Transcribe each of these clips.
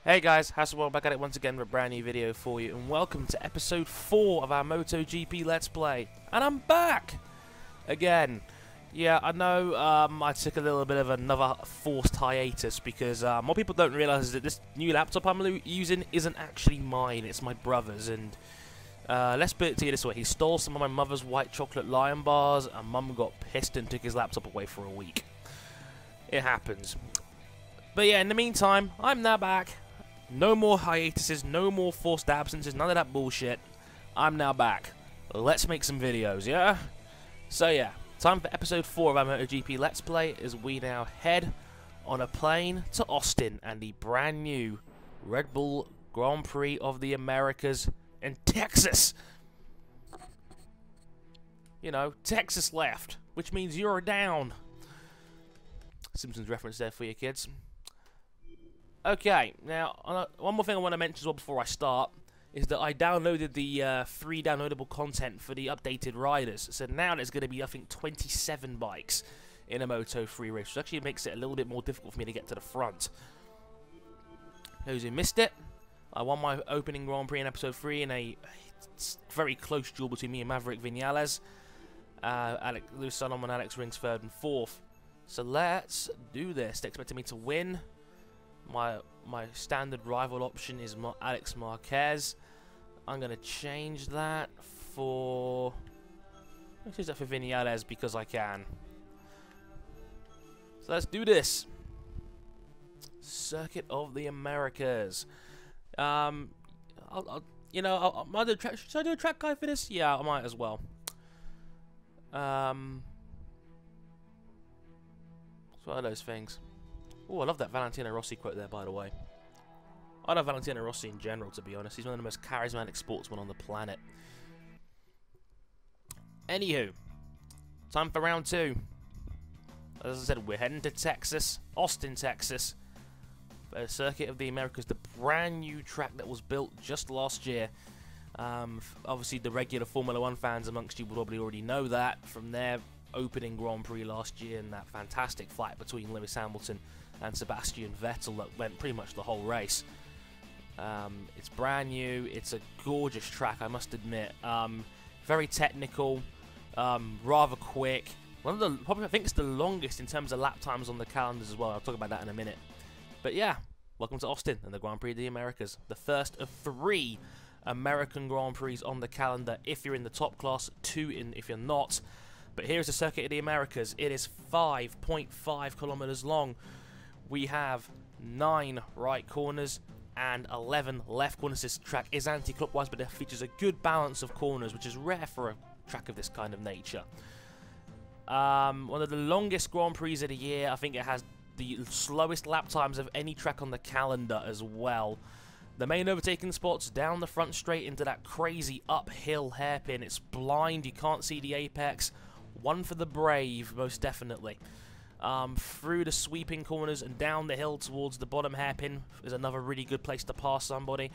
Hey guys, how's it going? Back at it once again with a brand new video for you, and welcome to episode 4 of our MotoGP Let's Play. And I'm back! Again. Yeah, I know I took a little bit of another forced hiatus because what people don't realise is that this new laptop I'm using isn't actually mine, it's my brother's. And let's put it to you this way, he stole some of my mother's white chocolate Lion bars and Mum got pissed and took his laptop away for a week. It happens. But yeah, in the meantime, I'm now back. No more hiatuses, no more forced absences, none of that bullshit. I'm now back. Let's make some videos, yeah? So yeah, time for episode 4 of our MotoGP Let's Play as we now head on a plane to Austin and the brand new Red Bull Grand Prix of the Americas in Texas. You know, Texas left, which means you're down. Simpsons reference there for you kids. Okay, now, one more thing I want to mention as well before I start is that I downloaded the free downloadable content for the updated riders. So now there's going to be, I think, 27 bikes in a Moto3 race, which actually makes it a little bit more difficult for me to get to the front. Those who missed it, I won my opening Grand Prix in episode 3 in a very close duel between me and Maverick Vinales. Lewis Solomon and Alex Rings 3rd and 4th. So let's do this. They're expecting me to win. My standard rival option is Alex Marquez. I'm going to change that for... Let's use that for Vinales because I can. So let's do this. Circuit of the Americas. Should I do a track guide for this? Yeah, I might as well. It's one of those things. Oh, I love that Valentino Rossi quote there, by the way. I love Valentino Rossi in general, to be honest. He's one of the most charismatic sportsmen on the planet. Anywho, time for round 2. As I said, we're heading to Texas, Austin, Texas. The Circuit of the Americas, the brand new track that was built just last year. Obviously, the regular Formula 1 fans amongst you will probably already know that from their opening Grand Prix last year and that fantastic fight between Lewis Hamilton and Sebastian Vettel that went pretty much the whole race. It's brand new, it's a gorgeous track, I must admit. Very technical, rather quick. Probably I think it's the longest in terms of lap times on the calendars as well. I'll talk about that in a minute. But yeah, welcome to Austin and the Grand Prix of the Americas. The first of 3 American Grand Prix on the calendar if you're in the top class, 2 if you're not. But here's the Circuit of the Americas. It is 5.5 kilometers long. We have 9 right corners and 11 left corners. This track is anti-clockwise, but it features a good balance of corners, which is rare for a track of this kind of nature. One of the longest Grand Prix of the year. I think it has the slowest lap times of any track on the calendar as well. The main overtaking spots down the front straight into that crazy uphill hairpin. It's blind, you can't see the apex. One for the brave, most definitely. Through the sweeping corners and down the hill towards the bottom hairpin is another really good place to pass somebody.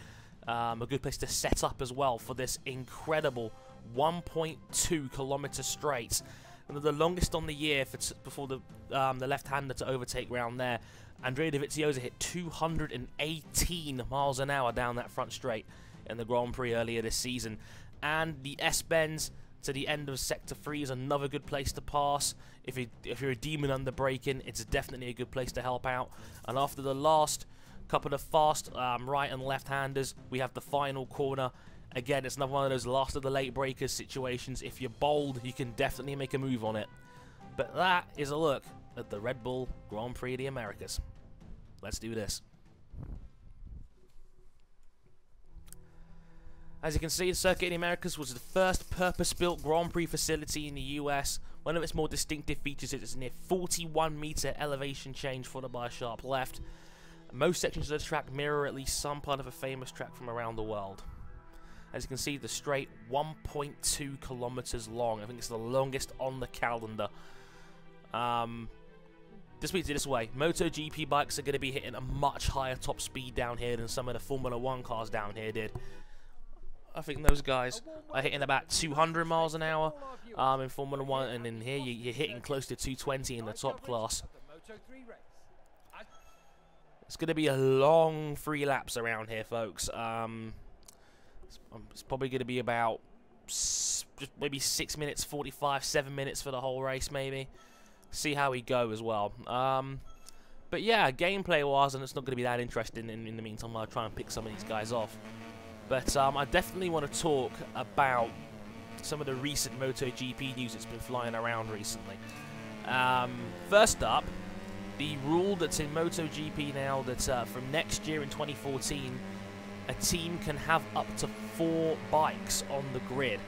A good place to set up as well for this incredible 1.2 kilometer straight. One of the longest on the year before the left-hander to overtake round there. Andrea Dovizioso hit 218 miles an hour down that front straight in the Grand Prix earlier this season. And the S-bends to the end of Sector 3 is another good place to pass. If you're a demon under braking, it's definitely a good place to help out. And after the last couple of fast right and left-handers, we have the final corner. Again, it's another one of those last of the late breakers situations. If you're bold, you can definitely make a move on it. But that is a look at the Red Bull Grand Prix of the Americas. Let's do this. As you can see, the Circuit of the Americas was the first purpose-built Grand Prix facility in the US. One of its more distinctive features is its near 41-meter elevation change followed by a sharp left. Most sections of the track mirror at least some part of a famous track from around the world. As you can see, the straight 1.2 kilometers long. I think it's the longest on the calendar. This means it this way. MotoGP bikes are going to be hitting a much higher top speed down here than some of the Formula 1 cars down here did. I think those guys are hitting about 200 miles an hour in Formula 1, and in here you're hitting close to 220 in the top class. It's going to be a long 3 laps around here, folks. It's probably going to be about just maybe 6 minutes, 45, 7 minutes for the whole race, maybe. See how we go as well. But yeah, gameplay-wise, and it's not going to be that interesting in the meantime. I'll try and pick some of these guys off. But I definitely want to talk about some of the recent MotoGP news that's been flying around recently. First up, the rule that's in MotoGP now that from next year in 2014, a team can have up to 4 bikes on the grid.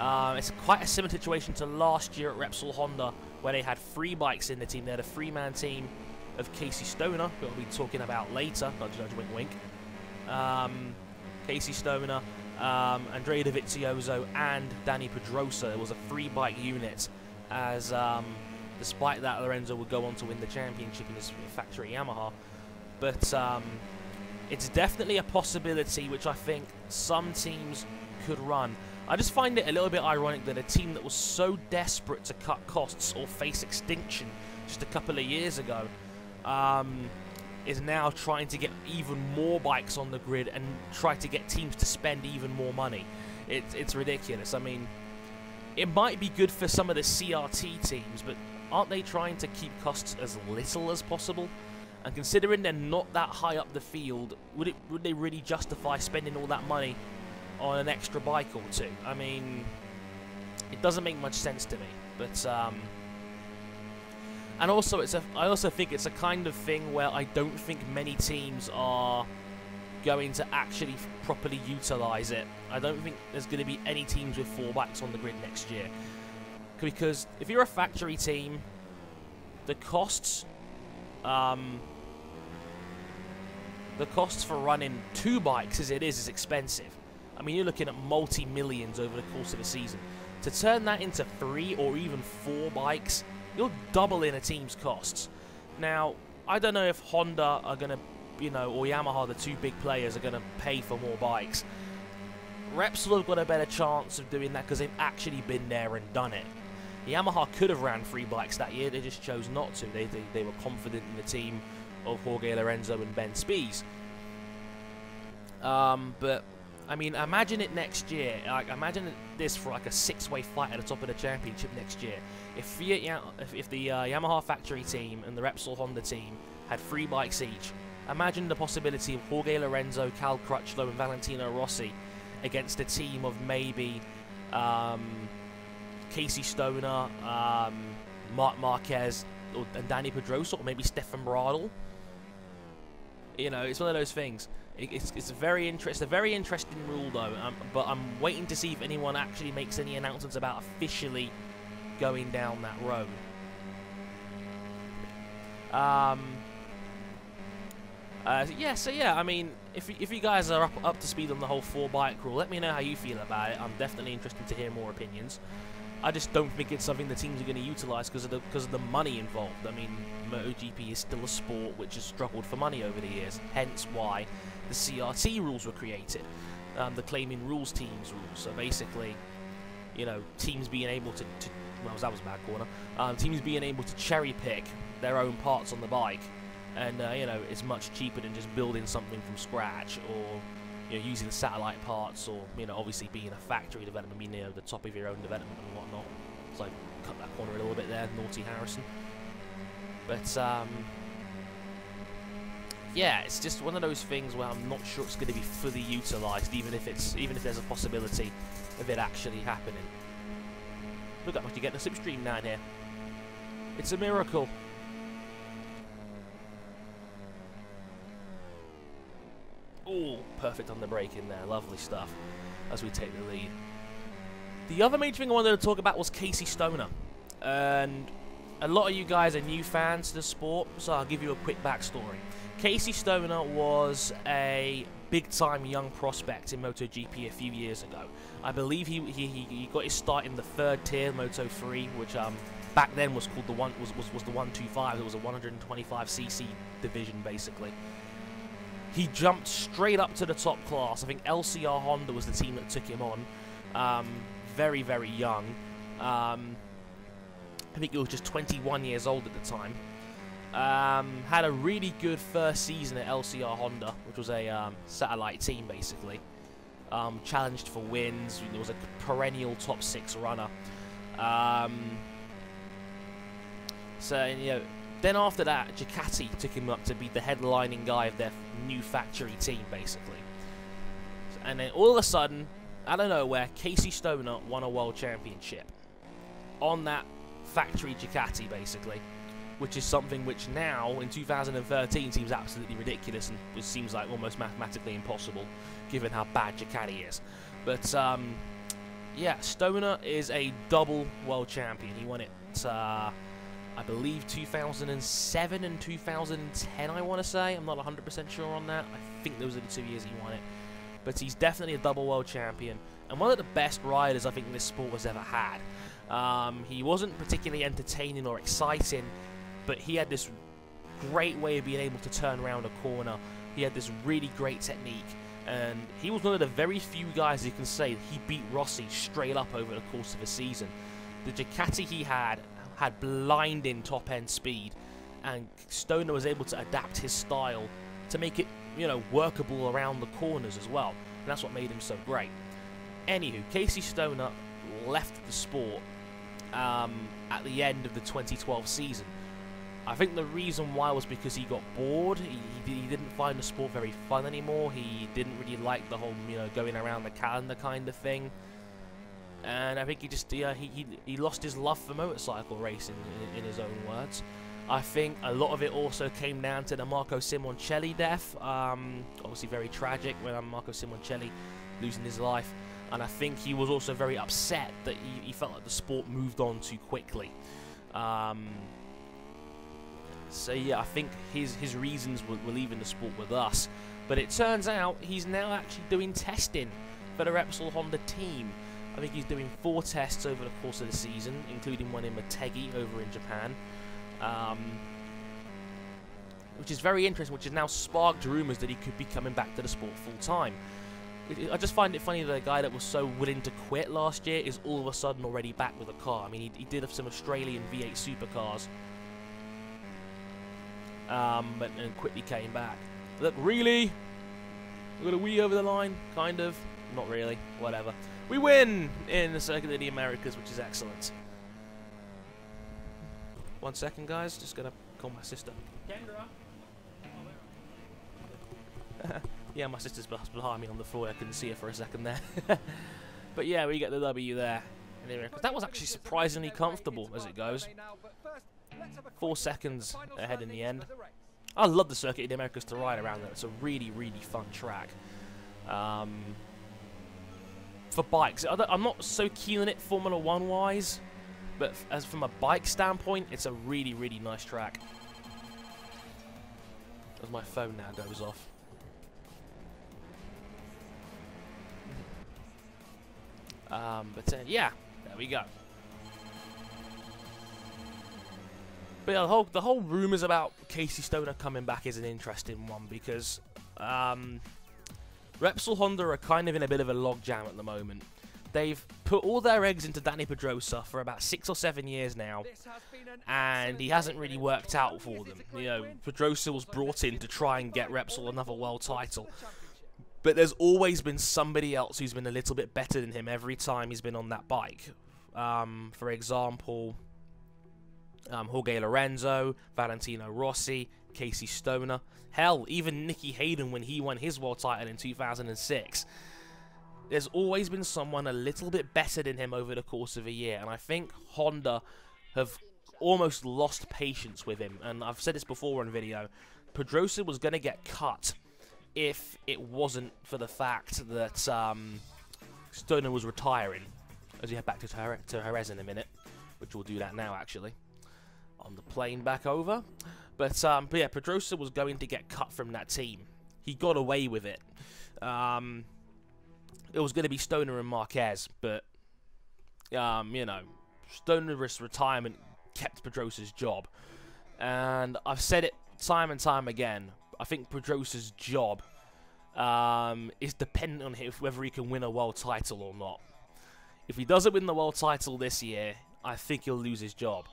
It's quite a similar situation to last year at Repsol Honda, where they had 3 bikes in the team. They had a 3-man team of Casey Stoner, who we'll be talking about later. Nudge, nudge, wink, wink. Casey Stoner, Andrea Dovizioso, and Dani PEdrosa. It was a 3-bike unit, as despite that, Lorenzo would go on to win the championship in his factory Yamaha. But it's definitely a possibility which I think some teams could run. I just find it a little bit ironic that a team that was so desperate to cut costs or face extinction just a couple of years ago is now trying to get even more bikes on the grid and try to get teams to spend even more money. It's ridiculous. I mean, it might be good for some of the CRT teams, but aren't they trying to keep costs as little as possible? And considering they're not that high up the field, would they really justify spending all that money on an extra bike or two? I mean, it doesn't make much sense to me. But and also I also think it's a kind of thing where I don't think many teams are going to actually properly utilize it. I don't think there's going to be any teams with 4 bikes on the grid next year, because if you're a factory team, the costs for running 2 bikes as it is expensive. I mean, you're looking at multi-millions over the course of a season. To turn that into 3 or even 4 bikes, you're doubling a team's costs. Now, I don't know if Honda are going to, you know, or Yamaha, the 2 big players, are going to pay for more bikes. Repsol have got a better chance of doing that because they've actually been there and done it. Yamaha could have ran 3 bikes that year, they just chose not to. They were confident in the team of Jorge Lorenzo and Ben Spies. But I mean, imagine it next year. Like, imagine this for like a 6-way fight at the top of the championship next year. If the Yamaha factory team and the Repsol Honda team had 3 bikes each, imagine the possibility of Jorge Lorenzo, Cal Crutchlow, and Valentino Rossi against a team of maybe Casey Stoner, Marquez, and Dani PEdrosa, or maybe Stefan Bradl. You know, it's one of those things. It's a very interesting rule though, but I'm waiting to see if anyone actually makes any announcements about officially going down that road. So yeah, I mean, if you guys are up to speed on the whole 4-bike rule, let me know how you feel about it. I'm definitely interested to hear more opinions. I just don't think it's something the teams are going to utilise because of the money involved. I mean, MotoGP is still a sport which has struggled for money over the years, hence why the CRT rules were created, the claiming rules teams rules. So basically, you know, teams being able to well, that was a bad corner. Teams being able to cherry pick their own parts on the bike, and you know, it's much cheaper than just building something from scratch, or you know, using satellite parts, or you know, obviously being a factory development, being, you know, the top of your own development and whatnot. So cut that corner a little bit there, naughty Harrison. But yeah, it's just one of those things where I'm not sure it's going to be fully utilised, even if there's a possibility of it actually happening. Look how much you get in a slipstream down here. It's a miracle. Oh, perfect on the brake in there. Lovely stuff as we take the lead. The other major thing I wanted to talk about was Casey Stoner. And a lot of you guys are new fans to the sport, so I'll give you a quick backstory. Casey Stoner was a big-time young prospect in MotoGP a few years ago. I believe he got his start in the 3rd tier, Moto3, which back then was called the 125. It was a 125cc division, basically. He jumped straight up to the top class. I think LCR Honda was the team that took him on. Very, very young. I think he was just 21 years old at the time. Had a really good first season at LCR Honda, which was a satellite team basically. Challenged for wins. There was a perennial top 6 runner. So, you know, then after that, Ducati took him up to be the headlining guy of their new factory team, basically. And then all of a sudden, out of nowhere, Casey Stoner won a world championship on that factory Ducati, basically, which is something which now, in 2013, seems absolutely ridiculous and it seems like almost mathematically impossible, given how bad Ducati is. But, yeah, Stoner is a double world champion. He won it, I believe, 2007 and 2010, I want to say. I'm not 100% sure on that. I think those are the 2 years he won it. But he's definitely a double world champion, and one of the best riders I think this sport has ever had. He wasn't particularly entertaining or exciting, but he had this great way of being able to turn around a corner. He had this really great technique, and he was one of the very few guys you can say he beat Rossi straight up over the course of a season. The Ducati he had blinding top-end speed, and Stoner was able to adapt his style to make it, you know, workable around the corners as well. And that's what made him so great. Anywho, Casey Stoner left the sport at the end of the 2012 season. I think the reason why was because he got bored. He didn't find the sport very fun anymore. He didn't really like the whole, you know, going around the calendar kind of thing. And I think he just he lost his love for motorcycle racing, in his own words. I think a lot of it also came down to the Marco Simoncelli death. Obviously very tragic when Marco Simoncelli losing his life. And I think he was also very upset that he felt like the sport moved on too quickly. So yeah, I think his reasons were leaving the sport with us. But it turns out he's now actually doing testing for the Repsol Honda team. I think he's doing 4 tests over the course of the season, including one in Motegi over in Japan. Which is very interesting, which has now sparked rumours that he could be coming back to the sport full-time. I just find it funny that a guy that was so willing to quit last year is all of a sudden already back with a car. I mean, he did have some Australian V8 supercars, but then quickly came back. Look, really? We're going to wee over the line? Kind of. Not really. Whatever. We win in the Circuit of the Americas, which is excellent. 1 second, guys. Just going to call my sister. Kendra! Yeah, my sister's behind me on the floor. I couldn't see her for a second there. But yeah, we get the W there. That was actually surprisingly comfortable as it goes. 4 seconds ahead in the end. I love the Circuit of the Americas to ride around there. It's a really, really fun track. For bikes, I'm not so keen on it Formula 1 wise, but as from a bike standpoint, it's a really, really nice track. As my phone now goes off. Yeah, there we go. But yeah, the whole rumours about Casey Stoner coming back is an interesting one because Repsol Honda are kind of in a bit of a logjam at the moment. They've put all their eggs into Dani PEdrosa for about 6 or 7 years now, and he hasn't really worked out for them. You know, PEdrosa was brought in to try and get Repsol another world title, but there's always been somebody else who's been a little bit better than him every time he's been on that bike. For example, Jorge Lorenzo, Valentino Rossi, Casey Stoner. Hell, even Nicky Hayden when he won his world title in 2006. There's always been someone a little bit better than him over the course of a year, and I think Honda have almost lost patience with him. And I've said this before on video, PEdrosa was going to get cut if it wasn't for the fact that Stoner was retiring. As we head back to Jerez in a minute, which we'll do that now actually, on the plane back over. But yeah, PEdrosa was going to get cut from that team. He got away with it. It was going to be Stoner and Marquez, but you know, Stoner's retirement kept PEdrosa's job. And I've said it time and time again. I think PEdrosa's job is dependent on whether he can win a world title or not. If he doesn't win the world title this year, I think he'll lose his job.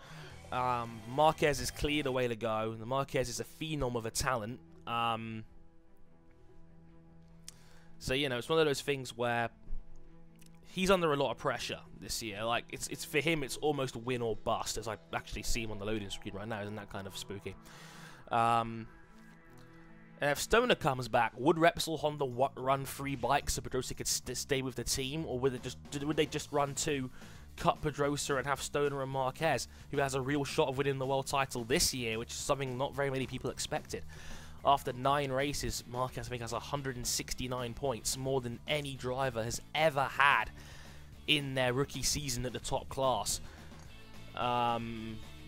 Marquez is clear the way to go. The Marquez is a phenom of a talent. So, you know, it's one of those things where he's under a lot of pressure this year. Like, it's for him, it's almost win or bust, as I actually see him on the loading screen right now. Isn't that kind of spooky? And if Stoner comes back, would Repsol Honda run 3 bikes so PEdrosa could stay with the team, or would they just run 2, cut PEdrosa and have Stoner and Marquez, who has a real shot of winning the world title this year, which is something not very many people expected? After 9 races, Marquez, I think, has 169 points, more than any driver has ever had in their rookie season at the top class.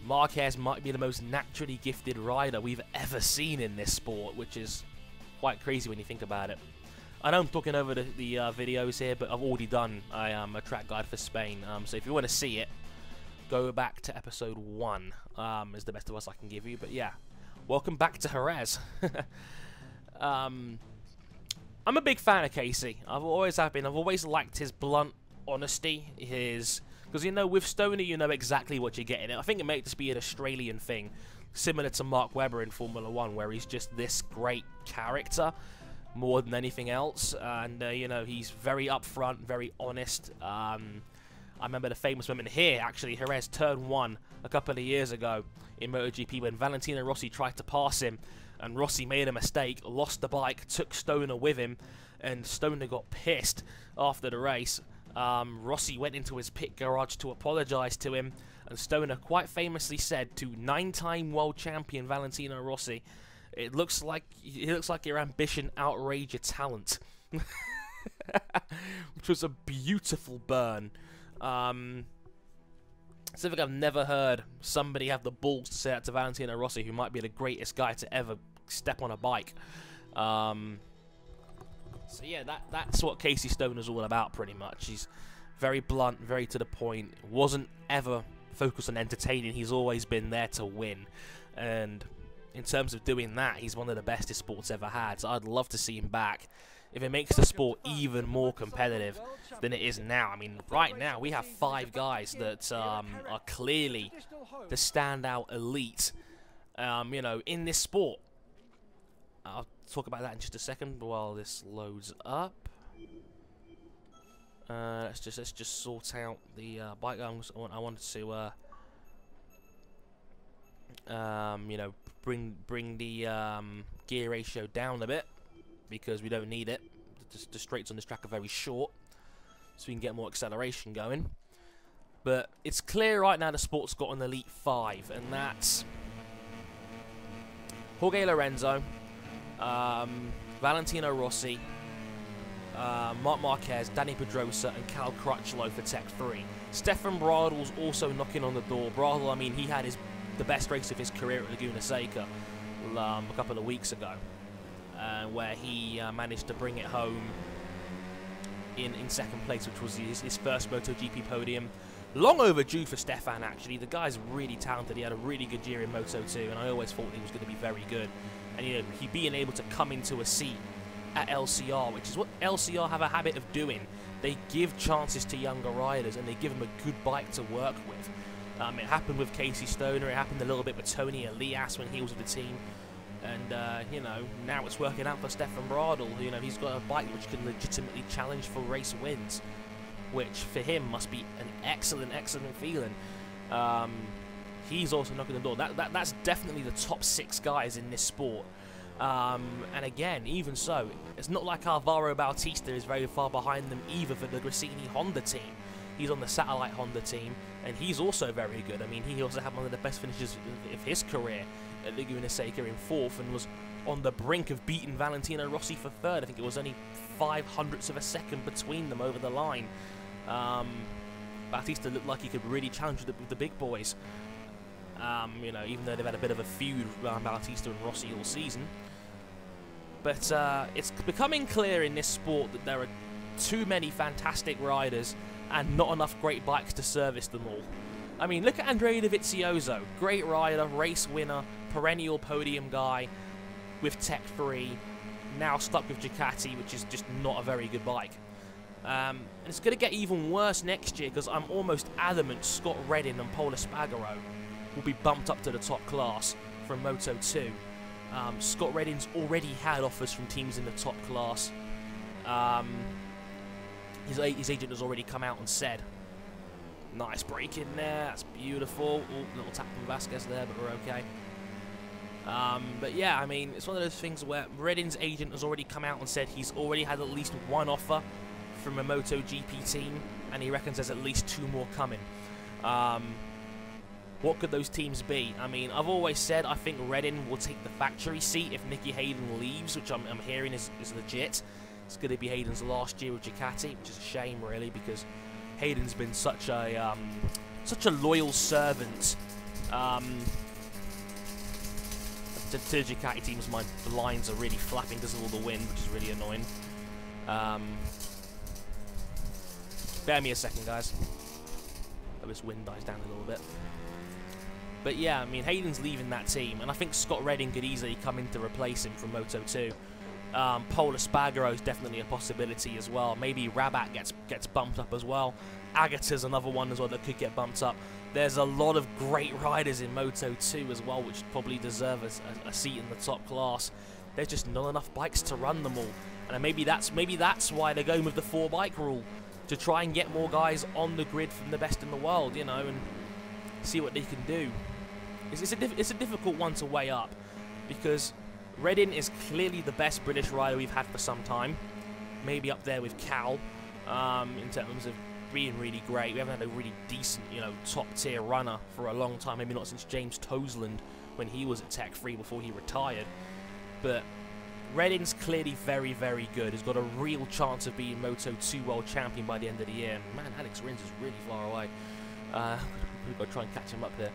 Marquez might be the most naturally gifted rider we've ever seen in this sport, which is quite crazy when you think about it. I know I'm talking over the videos here, but I've already done a track guide for Spain. So if you want to see it, go back to episode 1. Is the best advice I can give you. But yeah, welcome back to Jerez. I'm a big fan of Casey. I've always have been. I've always liked his blunt honesty, because, you know, with Stoner, you know exactly what you're getting. I think it may just be an Australian thing, similar to Mark Webber in Formula 1, where he's just this great character more than anything else. And, you know, he's very upfront, very honest. I remember the famous moment here, actually, Jerez Turn 1 a couple of years ago in MotoGP, when Valentino Rossi tried to pass him, and Rossi made a mistake, lost the bike, took Stoner with him, and Stoner got pissed after the race. Rossi went into his pit garage to apologise to him, and Stoner quite famously said to 9-time world champion Valentino Rossi, "It looks like your ambition outweighed your talent," which was a beautiful burn. Something I've never heard somebody have the balls to say that to Valentino Rossi, who might be the greatest guy to ever step on a bike. So yeah, that's what Casey Stoner's all about, pretty much. He's very blunt, very to the point. Wasn't ever focused on entertaining. He's always been there to win. And in terms of doing that, he's one of the best this sport's ever had. So I'd love to see him back. If it makes the sport even more competitive than it is now. I mean, right now we have 5 guys that are clearly the standout elite, you know, in this sport. I'll talk about that in just a second while this loads up. Let's just sort out the bike. I wanted to you know, bring the gear ratio down a bit, because we don't need it. The straights on this track are very short, so we can get more acceleration going. But it's clear right now the sport's got an elite 5, and that's Jorge Lorenzo, Valentino Rossi, Marc Marquez, Dani PEdrosa, and Cal Crutchlow for Tech 3. Stefan Bradl's also knocking on the door. Bradl, I mean, he had the best race of his career at Laguna Seca a couple of weeks ago, where he managed to bring it home in second place, which was his first MotoGP podium. Long overdue for Stefan, actually. The guy's really talented. He had a really good year in Moto2, and I always thought he was going to be very good. And, you know, he being able to come into a seat at LCR, which is what LCR have a habit of doing. They give chances to younger riders, and they give them a good bike to work with. It happened with Casey Stoner. It happened a little bit with Tony Elias when he was with the team. And, you know, now it's working out for Stefan Bradl. You know, he's got a bike which can legitimately challenge for race wins, which for him must be an excellent feeling. He's also knocking the door. That's definitely the top 6 guys in this sport. And again, even so, it's not like Alvaro Bautista is very far behind them either for the Gresini Honda team. He's on the satellite Honda team, and he's also very good. I mean, he also had one of the best finishes of his career at Laguna Seca in 4th, and was on the brink of beating Valentino Rossi for 3rd. I think it was only 0.05 of a second between them over the line. Bautista looked like he could really challenge with the big boys. You know, even though they've had a bit of a feud around Bautista and Rossi all season. But it's becoming clear in this sport that there are too many fantastic riders and not enough great bikes to service them all. I mean, look at Andrea Dovizioso. Great rider, race winner, perennial podium guy with Tech 3. Now stuck with Ducati, which is just not a very good bike. And it's going to get even worse next year, because I'm almost adamant Scott Redding and Paul Espargaro will be bumped up to the top class from Moto 2. Scott Redding's already had offers from teams in the top class. His agent has already come out and said, nice break in there, that's beautiful. Ooh, little tap from Vasquez there, but we're okay. But yeah, I mean, it's one of those things where Redding's agent has already come out and said he's already had at least one offer from a MotoGP team, and he reckons there's at least 2 more coming. What could those teams be? I mean, I've always said I think Redding will take the factory seat if Nicky Hayden leaves, which I'm hearing is legit. It's going to be Hayden's last year with Ducati, which is a shame, really, because Hayden's been such a loyal servant to Ducati teams. My blinds are really flapping because of all the wind, which is really annoying. Bear me a second, guys. Hope this wind dies down a little bit. But yeah, I mean, Hayden's leaving that team, and I think Scott Redding could easily come in to replace him from Moto 2. Paul Espargaro is definitely a possibility as well. Maybe Rabat gets bumped up as well. Agata's another one as well that could get bumped up. There's a lot of great riders in Moto 2 as well, which probably deserve a seat in the top class. There's just not enough bikes to run them all, and maybe that's why they're going with the 4-bike rule, to try and get more guys on the grid from the best in the world, you know, and see what they can do. It's a difficult one to weigh up, because Redding is clearly the best British rider we've had for some time, maybe up there with Cal, in terms of being really great. We haven't had a really decent, you know, top-tier runner for a long time, maybe not since James Toseland when he was at Tech 3 before he retired. But Redding's clearly very, very good. He's got a real chance of being Moto 2 World Champion by the end of the year. And man, Alex Rins is really far away. We've got to try and catch him up there.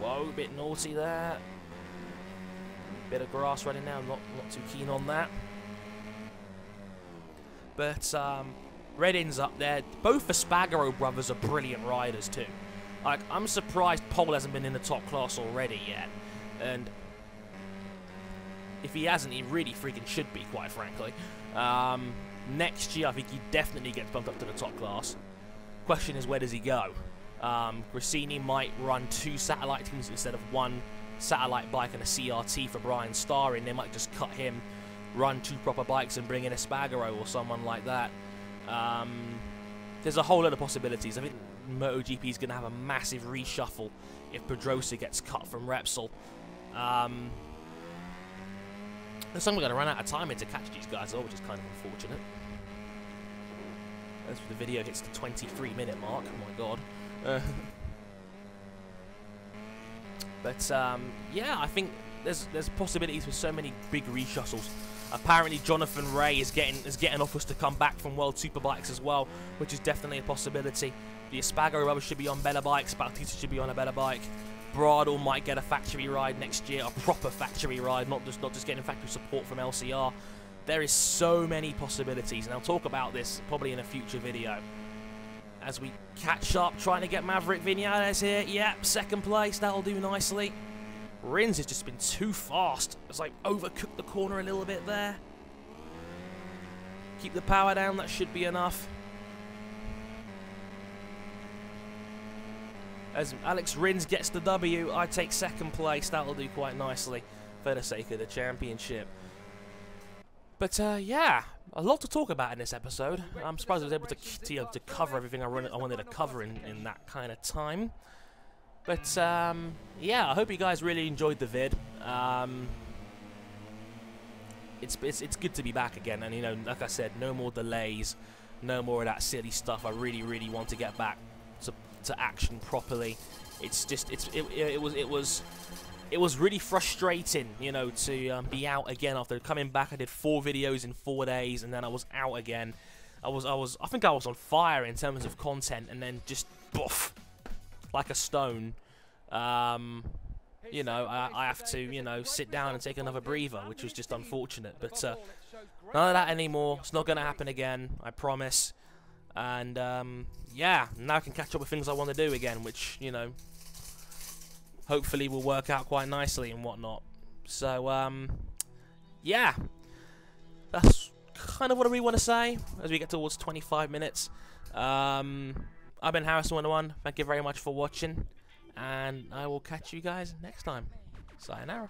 Whoa, a bit naughty there. Bit of grass running now, not too keen on that. But Redding's up there. Both Espargaro brothers are brilliant riders too. Like, I'm surprised Paul hasn't been in the top class already yet. And if he hasn't, he really freaking should be, quite frankly. Next year, I think he definitely gets bumped up to the top class. Question is, where does he go? Grassini might run 2 satellite teams instead of 1 satellite bike and a CRT for Brian Starring. They might just cut him, run 2 proper bikes and bring in Espargaro or someone like that. There's a whole lot of possibilities. I think MotoGP is going to have a massive reshuffle if PEdrosa gets cut from Repsol. Looks like we're going to run out of time here to catch these guys, which is kind of unfortunate. As the video hits the 23-minute mark, oh my god. But yeah, I think there's possibilities with so many big reshuffles. Apparently, Jonathan Ray is getting offers to come back from World Superbikes as well, which is definitely a possibility. The Espargaro brothers should be on better bikes. Bautista should be on a better bike. Bradle might get a factory ride next year, a proper factory ride, not just getting factory support from LCR. There is so many possibilities, and I'll talk about this probably in a future video. As we catch up, trying to get Maverick Vinales here. Yep, 2nd place, that'll do nicely. Rins has just been too fast. It's like overcooked the corner a little bit there. Keep the power down, that should be enough. As Alex Rins gets the W, I take 2nd place. That'll do quite nicely for the sake of the championship. But yeah, a lot to talk about in this episode. I'm surprised I was able to cover everything I wanted to cover in that kind of time. But yeah, I hope you guys really enjoyed the vid. It's good to be back again, and you know, like I said, no more delays, no more of that silly stuff. I really want to get back to action properly. It's just it was really frustrating, you know, to be out again after coming back. I did 4 videos in 4 days, and then I was out again. I think I was on fire in terms of content, and then just boof, like a stone. You know, I have to, you know, sit down and take another breather, which was just unfortunate. But none of that anymore. It's not going to happen again, I promise. And yeah, now I can catch up with things I want to do again, which, you know, hopefully will work out quite nicely and whatnot. So yeah, that's kind of what I really want to say as we get towards 25 minutes. I've been Harrison101. Thank you very much for watching, and I will catch you guys next time. Sayonara.